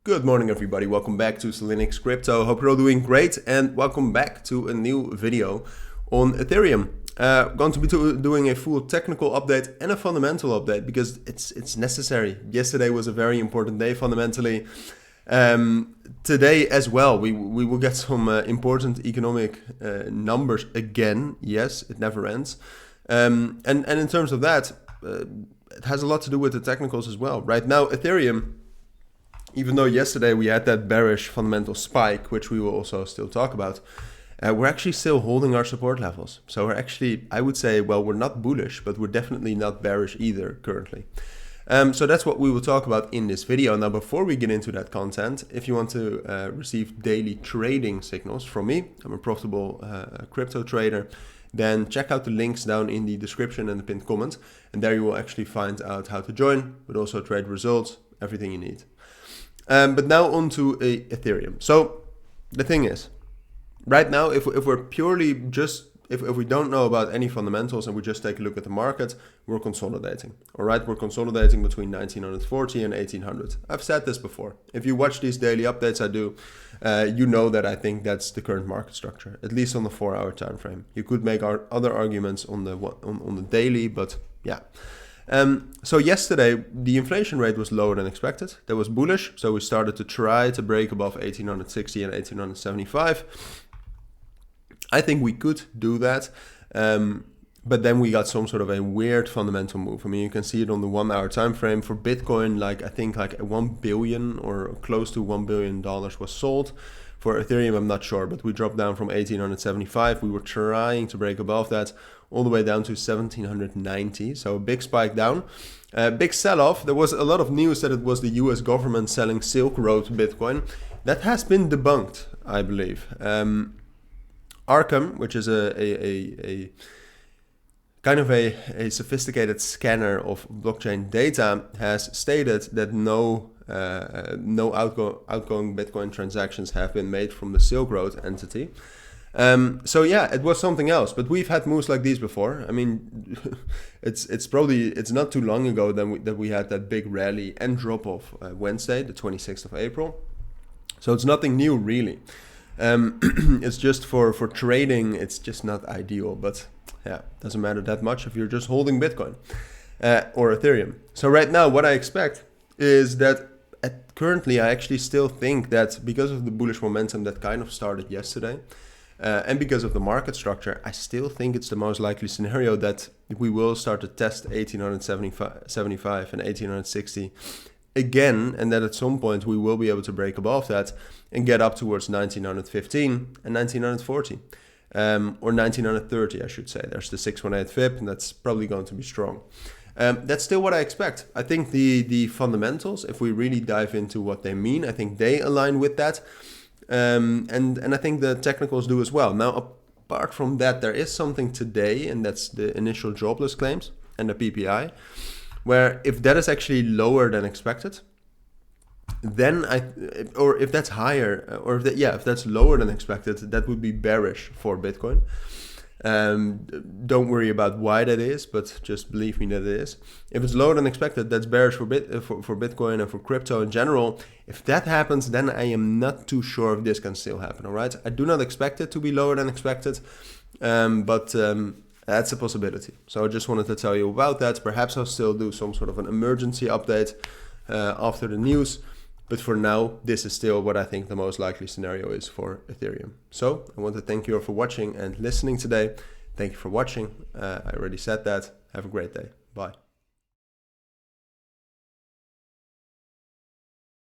Good morning everybody, welcome back to Cilinix Crypto. Hope you're all doing great and welcome back to a new video on Ethereum. Going to be doing a full technical update and a fundamental update because it's necessary. Yesterday was a very important day fundamentally. Today as well we will get some important economic numbers again. Yes, it never ends. And in terms of that, it has a lot to do with the technicals as well. Right now Ethereum, even though yesterday we had that bearish fundamental spike, which we will also still talk about, we're actually still holding our support levels. So we're actually, I would say, well, we're not bullish, but we're definitely not bearish either currently. So that's what we will talk about in this video. Now, before we get into that content, if you want to receive daily trading signals from me, I'm a profitable crypto trader, then check out the links down in the description and the pinned comment. And there you will actually find out how to join, but also trade results, everything you need. But now on to Ethereum. So the thing is, right now, if we're purely just, if we don't know about any fundamentals and we just take a look at the market, we're consolidating. All right, we're consolidating between 1940 and 1800. I've said this before. If you watch these daily updates I do, you know that I think that's the current market structure, at least on the 4-hour time frame. You could make other arguments on the daily, but yeah. So yesterday, the inflation rate was lower than expected. That was bullish. So we started to try to break above 1860 and 1875. I think we could do that. But then we got some sort of a weird fundamental move. I mean, you can see it on the 1-hour time frame for Bitcoin, I think 1 billion or close to $1 billion was sold. For Ethereum, I'm not sure, but we dropped down from 1875. We were trying to break above that all the way down to 1790. So a big spike down, big sell-off. There was a lot of news that it was the US government selling Silk Road Bitcoin. That has been debunked, I believe. Arkham, which is a kind of a sophisticated scanner of blockchain data, has stated that no outgoing Bitcoin transactions have been made from the Silk Road entity. So yeah, it was something else, but we've had moves like these before. I mean, it's not too long ago that we had that big rally and drop off Wednesday, the 26th of April. So it's nothing new really. It's just for trading, it's just not ideal, but yeah, doesn't matter that much if you're just holding Bitcoin or Ethereum. So right now, what I expect is that currently I actually still think that because of the bullish momentum that kind of started yesterday, and because of the market structure, I still think it's the most likely scenario that we will start to test 1875 and 1860 again, and that at some point we will be able to break above that and get up towards 1915 and 1940, or 1930, I should say. There's the 618 FIB, and that's probably going to be strong. That's still what I expect. I think the fundamentals, if we really dive into what they mean, I think they align with that. And I think the technicals do as well. Now, apart from that, there is something today, and that's the initial jobless claims and the PPI, where if that is actually lower than expected, then or if that's higher, or if that's lower than expected, that would be bearish for Bitcoin. Don't worry about why that is, but just believe me that it is. If it's lower than expected, that's bearish for Bitcoin and for crypto in general. If that happens, then I am not too sure if this can still happen. All right, I do not expect it to be lower than expected, but that's a possibility. So I just wanted to tell you about that. Perhaps I'll still do some sort of an emergency update after the news. But for now, this is still what I think the most likely scenario is for Ethereum. So I want to thank you all for watching and listening today. Thank you for watching. I already said that. Have a great day. Bye.